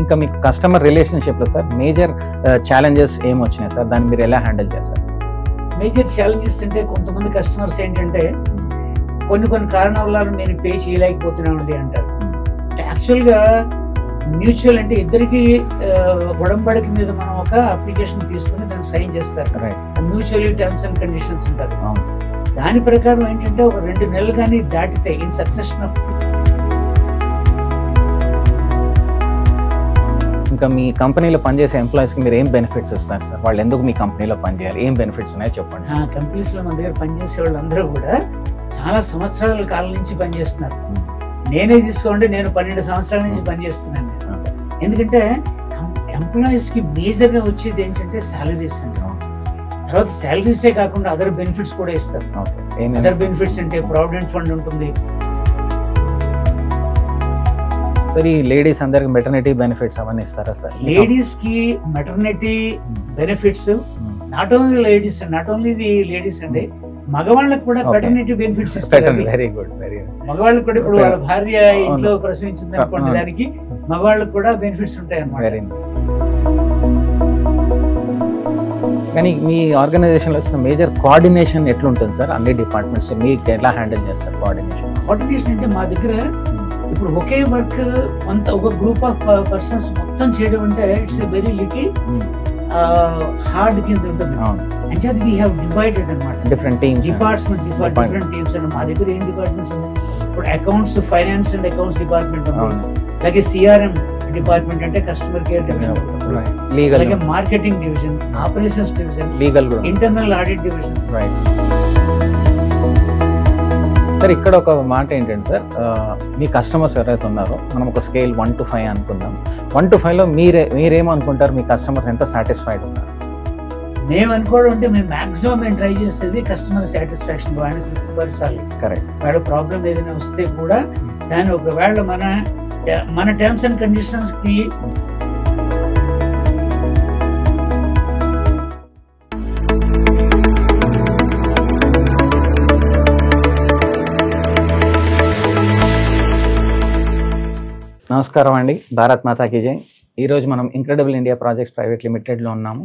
ఇంకా మీకు కస్టమర్ రిలేషన్షిప్లో సార్ మేజర్ ఛాలెంజెస్ ఏమొచ్చినాయి సార్, దాన్ని మీరు ఎలా హ్యాండిల్ చేస్తారు? మేజర్ ఛాలెంజెస్ అంటే కొంతమంది కస్టమర్స్ ఏంటంటే కొన్ని కారణాల వల్ల నేను పే చేయలేకపోతున్నామండి అంటారు. యాక్చువల్గా మ్యూచువల్ అంటే ఇద్దరికి ఒడంబడిక మీద మనం ఒక అప్లికేషన్ తీసుకుని దాన్ని సైన్ చేస్తారు. మ్యూచువల్లీ టర్మ్స్ అండ్ కండిషన్స్ ఉంటారు. దాని ప్రకారం ఏంటంటే ఒక 2 నెలలు కానీ దాటితే ఇన్ సక్సెషన్ ఆఫ్. ఇంకా మీ కంపెనీలో పనిచేసే ఎంప్లాయీస్కి మీరు ఏం బెనిఫిట్స్ ఇస్తారు సార్? వాళ్ళు ఎందుకు మీ కంపెనీలో పనిచేయాలి, ఏం బెనిఫిట్స్ ఉన్నాయో చెప్పండి. కంపెనీస్లో మన దగ్గర పనిచేసే వాళ్ళందరూ కూడా చాలా సంవత్సరాల కాలం నుంచి పనిచేస్తున్నారు. నేనే తీసుకోండి, నేను 12 సంవత్సరాల నుంచి పనిచేస్తున్నాను. ఎందుకంటే ఎంప్లాయీస్కి మేజర్గా వచ్చేది ఏంటంటే శాలరీస్ అండి. తర్వాత శాలరీసే కాకుండా అదర్ బెనిఫిట్స్ కూడా ఇస్తారు. అదర్ బెనిఫిట్స్ అంటే ప్రావిడెంట్ ఫండ్ ఉంటుంది. సార్ ఈ లేడీస్ అందరికి మెటర్నిటీ బెనిఫిట్స్ అవన్నీ ఇస్తారా సార్? లేడీస్ కి maternity benefits, not only ladies, not only the ladies అండి, మగవాళ్ళకి కూడా మెటర్నిటీ బెనిఫిట్స్ ఇస్తారు. Very good, very good. మగవాళ్ళకి కూడా ఇప్పుడు వాళ్ళ భార్య ఇంట్లో ప్రసవించింది అనుకోండి, దానికి మగవాళ్ళకి కూడా బెనిఫిట్స్ ఉంటాయి అన్నమాట. కానీ మీ ఆర్గనైజేషన్లో వచ్చిన మేజర్ కోఆర్డినేషన్ ఎట్లుంటుంది సార్? అన్ని డిపార్ట్మెంట్స్ మీకు ఎలా హ్యాండిల్ చేస్తారు కోఆర్డినేషన్? కోఆర్డినేషన్ అంటే మా దగ్గర ఇప్పుడు ఒకే వర్క్ ఒక గ్రూప్ ఆఫ్ పర్సన్స్ మొత్తం చేయడం అంటే ఇట్స్ వెరీ లిటిల్ హార్డ్ కింద ఉంటుంది. అంచేది వీ హ్యావ్ డివైడెడ్ అన్నమాట, డిఫరెంట్ టీమ్స్, డిఫరెంట్ టీమ్స్ అండి. మా దగ్గర ఏం డిపార్ట్మెంట్స్ ఉన్నాయి? ఇప్పుడు accounts, finance and accounts department ఉంది. అలాగే సిఆర్ఎం డిపార్ట్మెంట్ అంటే కస్టమర్ కేర్ డివిజన్, అలాగే marketing division, operations division, legal, internal audit division. Sir ఇక్కడ ఒక మాట ఏంటంటే సార్, మీ కస్టమర్స్ ఎవరైతే ఉన్నారో మనం ఒక స్కేల్ 1 to 5 అనుకుందాం. 1 to 5లో మీరేమనుకుంటారు? మీ కస్టమర్స్ ఎంత సాటిస్ఫైడ్ ఉన్నారు? మేము అనుకోవడం అంటే మేము మాక్సిమం మేము ట్రై చేసేది కస్టమర్ సాటిస్ఫాక్షన్, వాళ్ళని తృప్తిపరచాలి. కరెక్ట్. వాళ్ళ ప్రాబ్లం ఏదైనా వస్తే కూడా దాన్ని ఒకవేళ మన టర్మ్స్ అండ్ కండిషన్స్ కి నమస్కారం అండి, భారత్ మాతా కీ జై. ఈరోజు మనం ఇంక్రెడిబుల్ ఇండియా ప్రాజెక్ట్స్ ప్రైవేట్ లిమిటెడ్లో ఉన్నాము.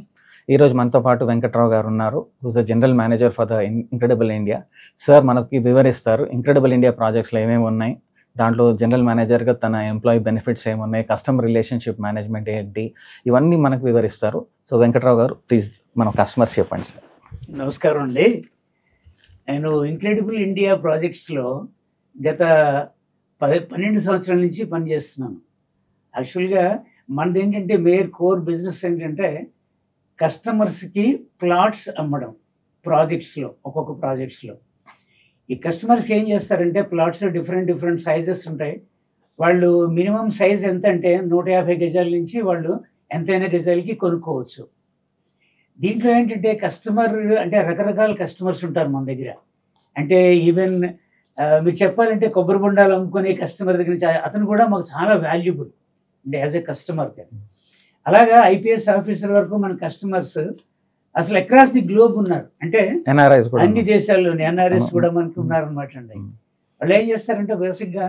ఈరోజు మనతో పాటు వెంకట్రావు గారు ఉన్నారు, who's the general manager for the incredible India. Sir మనకి వివరిస్తారు ఇంక్రెడిబుల్ ఇండియా ప్రాజెక్ట్స్లో ఏమేమి ఉన్నాయి, దాంట్లో జనరల్ మేనేజర్గా తన ఎంప్లాయీ బెనిఫిట్స్ ఏమున్నాయి, కస్టమర్ రిలేషన్షిప్ మేనేజ్మెంట్ ఏంటి, ఇవన్నీ మనకు వివరిస్తారు. సో వెంకట్రావు గారు ప్లీజ్ మన కస్టమర్స్ చెప్పండి సార్. నమస్కారం అండి. నేను ఇంక్రెడిబుల్ ఇండియా ప్రాజెక్ట్స్లో గత 12 సంవత్సరాల నుంచి పనిచేస్తున్నాను. యాక్చువల్గా మనది ఏంటంటే కోర్ బిజినెస్ ఏంటంటే కస్టమర్స్కి ప్లాట్స్ అమ్మడం ప్రాజెక్ట్స్లో, ఒక్కొక్క ప్రాజెక్ట్స్లో. ఈ కస్టమర్స్కి ఏం చేస్తారంటే ప్లాట్స్ డిఫరెంట్ సైజెస్ ఉంటాయి. వాళ్ళు మినిమం సైజ్ ఎంత అంటే 150 గజాల నుంచి వాళ్ళు ఎంతైనా గజాలకి కొనుక్కోవచ్చు. దీంట్లో ఏంటంటే కస్టమర్ అంటే రకరకాల కస్టమర్స్ ఉంటారు మన దగ్గర. అంటే ఈవెన్ మీరు చెప్పాలంటే కొబ్బరి బొండాలు అమ్ముకునే కస్టమర్ దగ్గర నుంచి అతను కూడా మాకు చాలా వాల్యుబుల్ అంటే యాజ్ ఎ కస్టమర్. అలాగా ఐపీఎస్ ఆఫీసర్ వరకు మన కస్టమర్స్ అసలు అక్రాస్ ది గ్లోబ్ ఉన్నారు. అంటే అన్ని దేశాల్లోని ఎన్ఆర్ఎస్ కూడా మనకి ఉన్నారనమాట అండి. వాళ్ళు ఏం చేస్తారంటే బేసిక్గా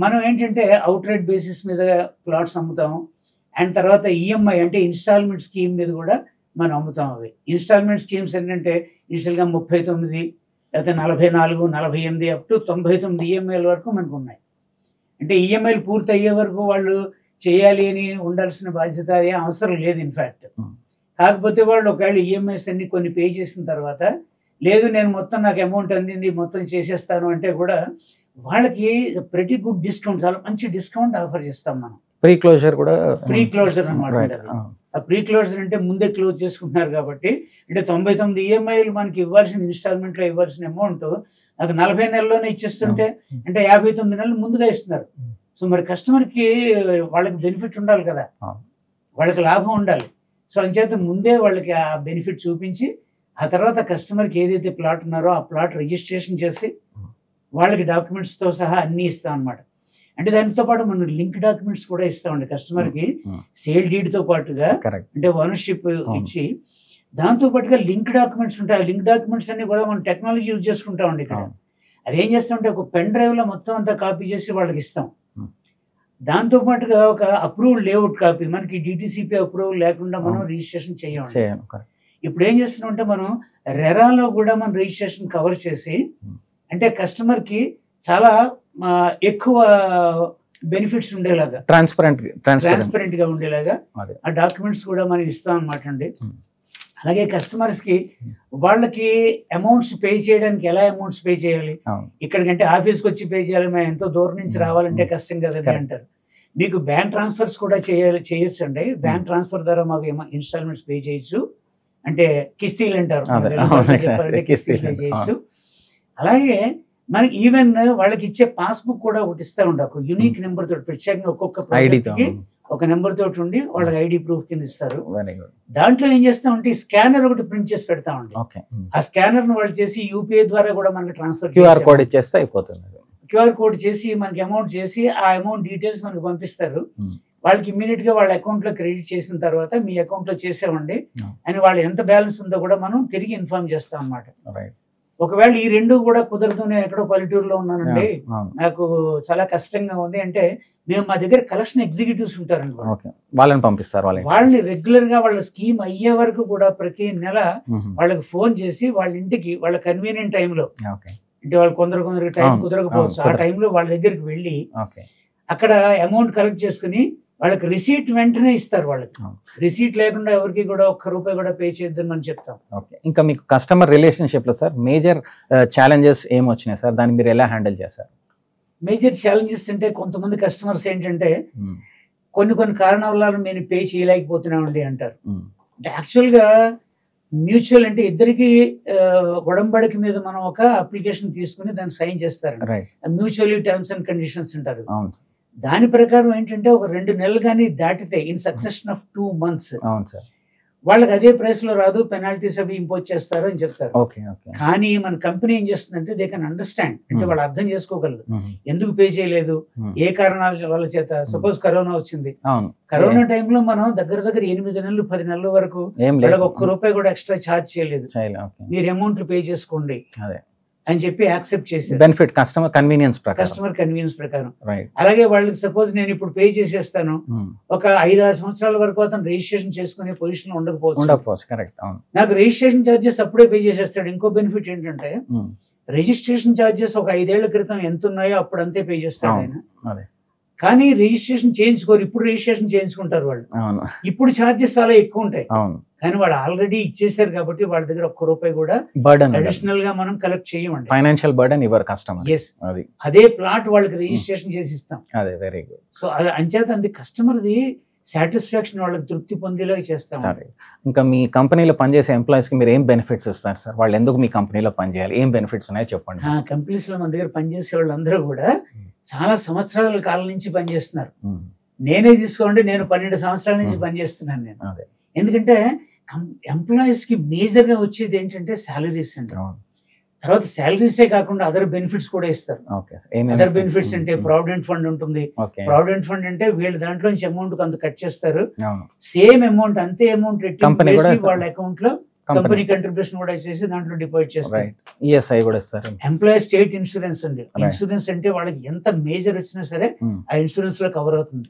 మనం ఏంటంటే అవుట్ రైట్ బేసిస్ మీద ప్లాట్స్ అమ్ముతాము. అండ్ తర్వాత ఈఎంఐ అంటే ఇన్స్టాల్మెంట్ స్కీమ్ మీద కూడా మనం అమ్ముతాం. అవి ఇన్స్టాల్మెంట్ స్కీమ్స్ ఏంటంటే ఇనిషియల్గా 39 లేకపోతే 44, 48 అప్ టు 99 ఈఎంఐల వరకు మనకు ఉన్నాయి. అంటే ఈఎంఐలు పూర్తి అయ్యే వరకు వాళ్ళు చేయాలి అని ఉండాల్సిన బాధ్యత ఏం అవసరం లేదు ఇన్ఫ్యాక్ట్. కాకపోతే వాళ్ళు ఒకవేళ ఈఎంఐస్ అన్ని కొన్ని పే చేసిన తర్వాత లేదు నేను మొత్తం నాకు అమౌంట్ అందింది మొత్తం చేసేస్తాను అంటే కూడా వాళ్ళకి ప్రతి గుడ్ డిస్కౌంట్, చాలా మంచి డిస్కౌంట్ ఆఫర్ చేస్తాం మనం. ప్రీ క్లోజర్ అన్నమాట. ఆ ప్రీ క్లోజర్ అంటే ముందే క్లోజ్ చేసుకుంటున్నారు కాబట్టి అంటే 99 ఈఎంఐలు మనకి ఇవ్వాల్సిన ఇన్స్టాల్మెంట్లో ఇవ్వాల్సిన అమౌంట్ నాకు 40 నెలల్లోనే ఇచ్చేస్తుంటే అంటే 59 నెలలు ముందుగా ఇస్తున్నారు. సో మరి కస్టమర్కి వాళ్ళకి బెనిఫిట్ ఉండాలి కదా, వాళ్ళకి లాభం ఉండాలి. సో అంచేత ముందే వాళ్ళకి ఆ బెనిఫిట్ చూపించి ఆ తర్వాత కస్టమర్కి ఏదైతే ప్లాట్ ఉన్నారో ఆ ప్లాట్ రిజిస్ట్రేషన్ చేసి వాళ్ళకి డాక్యుమెంట్స్తో సహా అన్నీ ఇస్తాం అనమాట. అంటే దానితో పాటు మనం లింక్ డాక్యుమెంట్స్ కూడా ఇస్తామండి కస్టమర్కి. సేల్ డీడ్తో పాటుగా అంటే ఓనర్షిప్ ఇచ్చి దాంతో పాటుగా లింక్ డాక్యుమెంట్స్ ఉంటాయి. ఆ లింక్ డాక్యుమెంట్స్ అన్ని కూడా మనం టెక్నాలజీ యూజ్ చేసుకుంటామండి ఇక్కడ. అదేం చేస్తామంటే ఒక పెన్ డ్రైవ్లో మొత్తం అంతా కాపీ చేసి వాళ్ళకి ఇస్తాం. దాంతో పాటుగా ఒక అప్రూవల్ లేఅవుట్ కాపీ, మనకి డిటిసిపి అప్రూవల్ లేకుండా మనం రిజిస్ట్రేషన్ చేయాలి. ఇప్పుడు ఏం చేస్తున్నామంటే మనం రెరాలో కూడా మనం రిజిస్ట్రేషన్ కవర్ చేసి, అంటే కస్టమర్కి చాలా ఎక్కువ బెనిఫిట్స్ ఉండేలాగా, ట్రాన్స్పరెంట్ గా ఉండేలాగా ఆ డాక్యుమెంట్స్ కూడా మనం ఇస్తాం అనమాట అండి. అలాగే కస్టమర్స్ కి వాళ్ళకి అమౌంట్స్ పే చేయడానికి ఎలా అమౌంట్స్ పే చేయాలి, ఇక్కడికంటే ఆఫీస్కి వచ్చి పే చేయాలి, మేము ఎంతో దూరం నుంచి రావాలంటే కష్టం కదండి అంటారు. మీకు బ్యాంక్ ట్రాన్స్ఫర్స్ కూడా చేయొచ్చు అండి. బ్యాంక్ ట్రాన్స్ఫర్ ద్వారా మాకు ఇన్స్టాల్మెంట్స్ పే చేయొచ్చు, అంటే కిస్తీలు అంటారు, కిస్తీలు పే చేయొచ్చు. అలాగే మనకి ఈవెన్ వాళ్ళకి ఇచ్చే పాస్బుక్ కూడా ఒకటి ఇస్తా ఉండే, ఒక యూనిక్ నెంబర్ తోటి, ప్రత్యేకంగా ఒక్కొక్క ప్రాజెక్ట్కి ఒక నెంబర్ తోటి ఉండి వాళ్ళకి ఐడి ప్రూఫ్ కింద ఇస్తారు. దాంట్లో ఏం చేస్తామంటే స్కానర్ ఒకటి ప్రింట్ చేసి పెడతామండి. ఆ స్కానర్ ను వాళ్ళు చేసి యూపీఐ ద్వారా కూడా మనకి ట్రాన్స్ఫర్, క్యూఆర్ కోడ్ ఇచ్చేస్తే అయిపోతుంది. క్యూఆర్ కోడ్ చేసి మనకి అమౌంట్ చేసి ఆ అమౌంట్ డీటెయిల్స్ మనకి పంపిస్తారు. వాళ్ళకి ఇమ్మీడియట్ గా వాళ్ళ అకౌంట్ లో క్రెడిట్ చేసిన తర్వాత మీ అకౌంట్ లో చేసామండి అని వాళ్ళు ఎంత బ్యాలెన్స్ ఉందో కూడా మనం తిరిగి ఇన్ఫార్మ్ చేస్తాం అన్నమాట. ఒకవేళ ఈ రెండు కూడా కుదరదు, నేను ఎక్కడో పల్లెటూరులో ఉన్నానండి, నాకు చాలా కష్టంగా ఉంది అంటే, మేము మా దగ్గర కలెక్షన్ ఎగ్జిక్యూటివ్స్ ఉంటారండి, వాళ్ళని పంపిస్తారు. వాళ్ళని రెగ్యులర్ గా వాళ్ళ స్కీమ్ అయ్యే వరకు కూడా ప్రతి నెల వాళ్ళకి ఫోన్ చేసి వాళ్ళ ఇంటికి వాళ్ళ కన్వీనియంట్ టైంలో, అంటే వాళ్ళు కొందరికి టైం కుదరకపోవచ్చు, ఆ టైంలో వాళ్ళ దగ్గరికి వెళ్ళి అక్కడ అమౌంట్ కలెక్ట్ చేసుకుని వాళ్ళకి రిసీట్ వెంటనే ఇస్తారు. వాళ్ళకి రిసీట్ లేకుండా ఎవరికి కూడా ₹1 కూడా పే చేయొద్దని అని చెప్తాం. ఇంకా మీకు కస్టమర్ రిలేషన్షిప్ లో సార్ మేజర్ ఛాలెంజెస్ ఏమొచ్చినాయి సార్, దాన్ని మీరు ఎలా హ్యాండిల్ చేస్తారు? మేజర్ ఛాలెంజెస్ అంటే కొంతమంది కస్టమర్స్ ఏంటంటే కొన్ని కారణాల వల్ల నేను పే చేయలేకపోతున్నామండి అంటారు. అంటే యాక్చువల్గా మ్యూచువల్ అంటే ఇద్దరికి ఒడంబడిక మీద మనం ఒక అప్లికేషన్ తీసుకుని దాన్ని సైన్ చేస్తారు, మ్యూచువల్లీ టర్మ్స్ అండ్ కండిషన్స్ అంటారు. దాని ప్రకారం ఏంటంటే ఒక 2 నెలలు కానీ దాటితే ఇన్ సక్సెషన్ ఆఫ్ 2 months వాళ్ళకి అదే ప్రైస్ లో రాదు, పెనాల్టీస్ అవి ఇంపోజ్ చేస్తారు అని చెప్తారు. కానీ మన కంపెనీ ఏం చేస్తుందంటే దే కెన్ అండర్స్టాండ్, అంటే వాళ్ళు అర్థం చేసుకోగలరు ఎందుకు పే చేయలేదు, ఏ కారణాల వల్ల చేత. సపోజ్ కరోనా వచ్చింది, కరోనా టైంలో మనం దగ్గర 8 నెలలు 10 నెలల వరకు వాళ్ళకి ₹1 కూడా ఎక్స్ట్రా ఛార్జ్ చేయలేదు, మీరు అమౌంట్ పే చేసుకోండి అని చెప్పి యాక్సెప్ట్ చేశారు. బెనిఫిట్ కస్టమర్ కన్వీనియన్స్ ప్రకారం. అలాగే వాళ్ళకి సపోజ్ నేను ఇప్పుడు పే చేసేస్తాను, ఒక 5-6 సంవత్సరాల వరకు అతను రిజిస్ట్రేషన్ చేసుకునే పొజిషన్ ఉండకపోవచ్చు. కరెక్ట్. నాకు రిజిస్ట్రేషన్ ఛార్జెస్ అప్పుడే పే చేసేస్తాడు. ఇంకో బెనిఫిట్ ఏంటంటే రిజిస్ట్రేషన్ ఛార్జెస్ ఒక 5 ఏళ్ల క్రితం ఎంత ఉన్నాయో అప్పుడు అంతే పే చేస్తాడు ఆయన. కానీ రిజిస్ట్రేషన్ చేయించుకోరు, ఇప్పుడు రిజిస్ట్రేషన్ చేయించుకుంటారు వాళ్ళు. ఇప్పుడు ఛార్జెస్ చాలా ఎక్కువ ఉంటాయి, కానీ వాళ్ళు ఆల్రెడీ ఇచ్చేసారు కాబట్టి వాళ్ళ దగ్గర ₹1 కూడా అడిషనల్ గా మనం కలెక్ట్ చేయమండి. ఫైనాన్షియల్ బర్డెన్ ఇవ్వరు కస్టమర్. అదే ప్లాట్ వాళ్ళకి రిజిస్ట్రేషన్ చేసి ఇస్తాం. Very good. సో అంచేత అది కస్టమర్ది సాటిస్ఫాక్షన్ వాళ్ళకి తృప్తి పొందేలా చేస్తాం. ఇంకా మీ కంపెనీలో పనిచేసే ఎంప్లాయీస్ కి మీరు ఏం బెనిఫిట్స్ ఇస్తారు సార్? వాళ్ళు ఎందుకు మీ కంపెనీలో పనిచేయాలి, ఏం బెనిఫిట్స్ ఉన్నాయో చెప్పండి. కంపెనీస్ లో మన దగ్గర పనిచేసే వాళ్ళందరూ కూడా చాలా సంవత్సరాల కాలం నుంచి పనిచేస్తున్నారు. నేనే తీసుకోండి, నేను 12 సంవత్సరాల నుంచి పనిచేస్తున్నాను నేను. ఎందుకంటే ఎంప్లాయీస్ కి మేజర్ గా వచ్చేది ఏంటంటే శాలరీస్ అండి. తర్వాత శాలరీసే కాకుండా అదర్ బెనిఫిట్స్ కూడా ఇస్తారు. అదర్ బెనిఫిట్స్ అంటే ప్రావిడెంట్ ఫండ్ ఉంటుంది. ప్రావిడెంట్ ఫండ్ అంటే వీళ్ళ దాంట్లో నుంచి అమౌంట్ కొంత కట్ చేస్తారు, సేమ్ అమౌంట్ అంతే అమౌంట్ వాళ్ళ అకౌంట్ లో కంపెనీ కంట్రిబ్యూషన్ కూడా చేసి దాంట్లో డిపాజిట్ చేస్తారు. ఈఎస్ఐ కూడా ఇస్తారు. ఎంప్లాయీ స్టేట్ ఇన్సూరెన్స్ అండి. ఇన్సూరెన్స్ అంటే వాళ్ళకి ఎంత మేజర్ వచ్చినా సరే ఆ ఇన్సూరెన్స్ లో కవర్ అవుతుంది.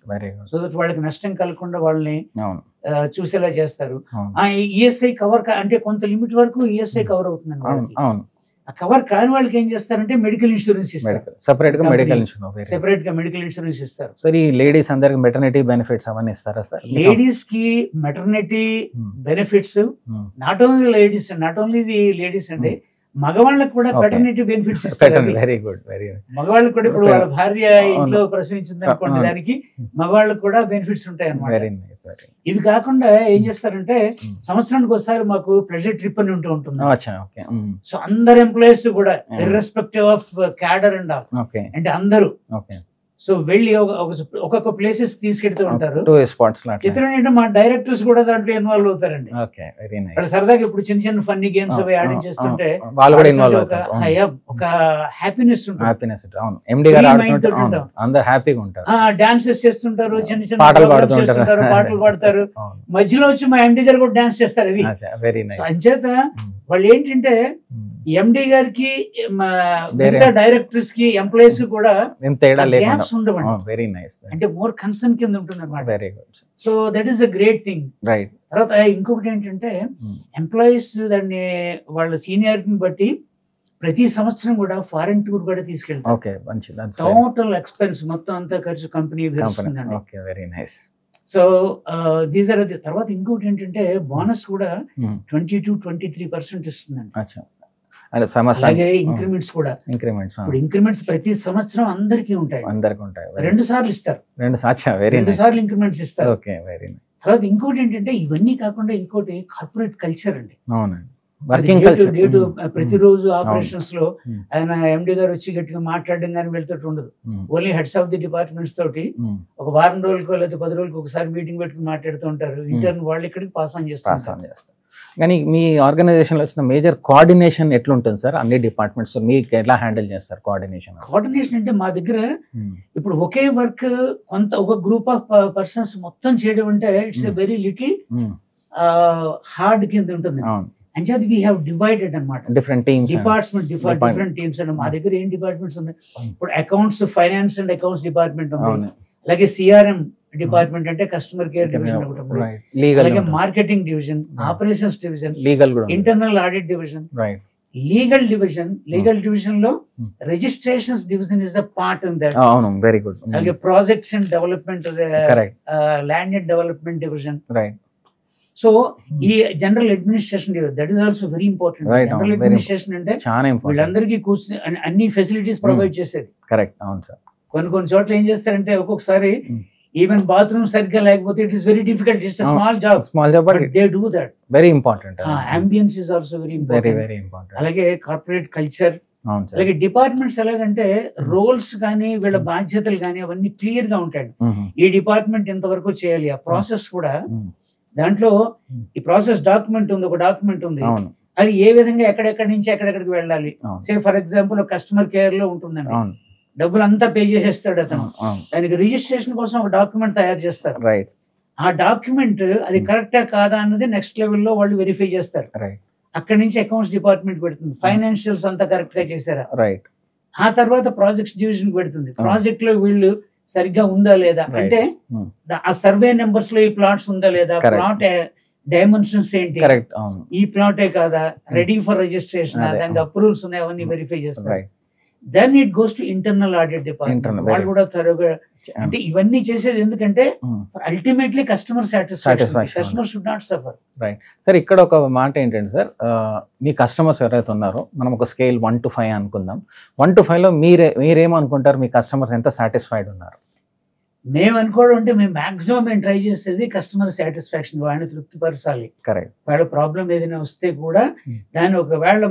సో దట్ వాళ్ళకి నష్టం కలగకుండా వాళ్ళని చూసేలా చేస్తారు. ఆ ఈఎస్ఐ కవర్ అంటే కొంత లిమిట్ వరకు ఈఎస్ఐ కవర్ అవుతుందండి వాళ్ళకి. ఆ కవర్ కాని వాళ్ళకి ఏం చేస్తారంటే మెడికల్ ఇన్సూరెన్స్ ఇస్తారు, సెపరేట్ గా మెడికల్ ఇన్సూరెన్స్ ఇస్తారు. సార్ ఈ లేడీస్ అందరికి మెటర్నిటీ బెనిఫిట్స్ అవన్నీ ఇస్తారా సార్? లేడీస్ కి maternity benefits, not only the ladies అండి, మగవాళ్ళకి కూడా పెటర్నిటీ బెనిఫిట్స్ ఇస్తారు. Very good, very good. మగవాళ్ళకి కూడా ఇప్పుడు వాళ్ళ భార్య ఇంట్లో ప్రసవించింది అనుకోండి, దానికి మగవాళ్ళకి కూడా బెనిఫిట్స్ ఉంటాయి అన్నమాట. ఇవి కాకుండా ఏం చేస్తారంటే సంవత్సరానికి ఒకసారి మాకు ప్లెజర్ ట్రిప్ అని ఉంటుంది. సో అందరు ఎంప్లాయీస్ కూడా irrespective of cadre and all, అంటే అందరూ సో వెళ్ళి ఒక్కొక్క ప్లేసెస్ తీసుకెళ్తూ ఉంటారు. ఇతర మా డైరెక్టర్స్ కూడా దాంట్లో ఇన్వాల్వ్ అవుతారండి. సరదాగా ఇప్పుడు చిన్న ఫన్నీ గేమ్స్ అవి ఆడింగ్ చేస్తుంటే ఒక హ్యాపీనెస్ ఉంటుంది, డాన్సెస్ చేస్తుంటారు, చిన్న పాటలు పాడతారు. మధ్యలో వచ్చి మా ఎండి గారు కూడా డాన్స్ చేస్తారు. ఇది అంచేత వాళ్ళు ఏంటంటే ఎండి గారికి వేరే- మిగతా డైరెక్టర్స్ కి ఎంప్లాయీస్ కి కూడా ఏం తేడా లేకుండా గ్యాప్స్ ఉండవండి. వెరీ నైస్, అంటే మోర్ కన్సర్న్ కింద ఉంటుంది అనమాట. Very good, so that is a great thing. Right. తర్వాత ఇంకొకటి ఏంటంటే ఎంప్లాయీస్ దాన్ని వాళ్ళ సీనియారిటీని బట్టి ప్రతి సంవత్సరం కూడా ఫారెన్ టూర్ కూడా తీసుకెళ్తారు. ఓకే, మంచిది. టోటల్ ఎక్స్పెన్స్ మొత్తం అంతా ఖర్చు కంపెనీ భరిస్తుందండి. Okay, very nice. So these are the. తర్వాత ఇంకొకటి ఏంటంటే బోనస్ కూడా 22-23% ఇస్తుందండి. అచ్చా, అంటే సంవత్సరం అలాగే ఇంక్రిమెంట్స్ కూడా. ఇంక్రిమెంట్స్ ఇప్పుడు ఇంక్రిమెంట్స్ ప్రతి సంవత్సరం అందరికీ ఉంటాయి. అందరికి ఉంటాయి. 2 సార్లు ఇస్తారు. అచ్చా, వెరీ 2 నైస్. సార్లు ఇంక్రిమెంట్స్ ఇస్తారు. Okay, very nice. తర్వాత ఇంకోటి ఏంటంటే ఇవన్నీ కాకుండా ఇంకోటి కార్పొరేట్ కల్చర్ అండి. అవునండి, వర్కింగ్ కల్చర్. ప్రతిరోజు ఆపరేషన్స్ లో Mm. ఆయన ఎండి గారు వచ్చి గట్టిగా మాట్లాడడం కానీ వెళ్తూ ఉండదు. Only heads of the departments తోటి ఒక వారం రోజులకో లేదా 10 రోజులకు ఒకసారి మీటింగ్ పెట్టుకుని మాట్లాడుతూ ఉంటారు. ఇంటర్న్ వాళ్ళు ఇక్కడికి పాస్ ఆన్ చేస్తారు. కానీ మీ ఆర్గనైజేషన్ లో వచ్చిన మేజర్ కోఆర్డినేషన్ ఎట్లుంటుంది సార్? అన్ని డిపార్ట్మెంట్స్ మీకు ఎట్లా హ్యాండిల్ చేస్తారు కోఆర్డినేషన్? కోఆర్డినేషన్ అంటే మా దగ్గర ఇప్పుడు ఒకే వర్క్ ఒక గ్రూప్ ఆఫ్ పర్సన్స్ మొత్తం చేయడం అంటే ఇట్స్ వెరీ లిటిల్ హార్డ్ కింద ఉంటుంది. అంచేది వీ హ్యావ్ డివైడెడ్ అనమాట. డిఫరెంట్ టీమ్స్, డిఫరెంట్ టీమ్స్ అండి. మా దగ్గర ఏం డిపార్ట్మెంట్స్ ఉన్నాయి? ఇప్పుడు accounts, finance and accounts department ఉంది. అలాగే సిఆర్ఎం డిపార్ట్మెంట్ అంటే కస్టమర్ కేర్ డివిజన్ ఒకటి ఉంది. అలాగే marketing division, operations division, legal, internal audit division, legal division లో registrations division is a part in that. అవును, వెరీ గుడ్. అలాగే projects and development, correct, land and development division. Right. So ఈ general administration that is also very important. General administration అంటే వీళ్ళందరికీ కూర్చొని అన్ని facilities provide చేసేది. Correct, అవును sir. కొన్ని చోట్ల ఏం చేస్తారంటే ఒక్కొక్కసారి ఈవెన్ బాత్రూమ్ సరిగ్గా లేకపోతే it is very difficult. It's small job but they do that. Very important. Ambience is also very important. అలాగే కార్పొరేట్ కల్చర్, అలాగే డిపార్ట్మెంట్స్ ఎలాగంటే రోల్స్ కానీ వీళ్ళ బాధ్యతలు కానీ అవన్నీ క్లియర్ గా ఉంటాయి. ఈ డిపార్ట్మెంట్ ఇంతవరకు చేయాలి. ఆ ప్రాసెస్ కూడా దాంట్లో ఈ ప్రాసెస్ డాక్యుమెంట్ ఉంది, ఒక డాక్యుమెంట్ ఉంది. అది ఏ విధంగా ఎక్కడెక్కడి నుంచి ఎక్కడెక్కడికి వెళ్ళాలి. Say for example customer care లో ఉంటుందండి, డబ్బులు అంతా పే చేసేస్తాడు అతను. దానికి రిజిస్ట్రేషన్ కోసం ఒక డాక్యుమెంట్ తయారు చేస్తారు. ఆ డాక్యుమెంట్ అది కరెక్టా కాదా అన్నది నెక్స్ట్ లెవెల్లో వాళ్ళు వెరిఫై చేస్తారు. అక్కడి నుంచి అకౌంట్స్ డిపార్ట్మెంట్ పెడుతుంది, ఫైనాన్షియల్స్ అంతా కరెక్ట్ గా చేశారా. ఆ తర్వాత ప్రాజెక్ట్స్ డివిజన్ పెడుతుంది. ప్రాజెక్ట్ లో వీళ్ళు సరిగ్గా ఉందా లేదా అంటే ఆ సర్వే నెంబర్స్ లో ఈ ప్లాట్స్ ఉందా లేదా, ప్లాట్ డైమెన్షన్స్ ఏంటి, ఈ ప్లాటే కాదా, రెడీ ఫర్ రిజిస్ట్రేషన్, దానికి అప్రూవల్స్ ఉన్నాయి, అవన్నీ వెరిఫై చేస్తారు. Then it goes to internal audit department. వాళ్ళు కూడా త్వరగా అంటే ఇవన్నీ చేసేది ఎందుకంటే ultimately customer satisfaction. Customer should not suffer. Right sir. ఇక్కడ ఒక మాట ఏంటంటే సార్, మీ కస్టమర్స్ ఎవరైతే ఉన్నారో మనం ఒక స్కేల్ 1 to 5 అనుకుందాం. 1 to 5 లో మీరేమనుకుంటారు? మీ కస్టమర్స్ ఎంత సాటిస్ఫైడ్ ఉన్నారు? మేము అనుకోవడం అంటే మేము మాక్సిమం మేము ట్రై చేసేది కస్టమర్ సాటిస్ఫాక్షన్, వాళ్ళని తృప్తిపరచాలి. కరెక్ట్. వాళ్ళ ప్రాబ్లం ఏదైనా వస్తే కూడా దాని ఒకవేళ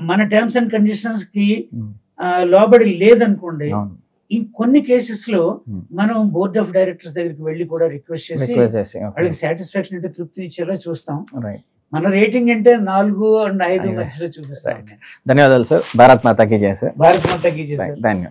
మన టర్మ్స్ అండ్ కండిషన్స్ కి లోబడి లేదనుకోండి, కొన్ని కేసెస్ లో మనం బోర్డ్ ఆఫ్ డైరెక్టర్స్ దగ్గరికి వెళ్ళి కూడా రిక్వెస్ట్ చేసి వాళ్ళకి సాటిస్ఫాక్షన్ అంటే తృప్తినిచ్చేలా చూస్తాం. మన రేటింగ్ అంటే 4 and 5 మధ్యలో చూపిస్తాం. ధన్యవాదాలు సార్. భారత్ మాతాకి జై సార్. భారత్ మాతాకి జై సార్. ధన్యవాదాలు.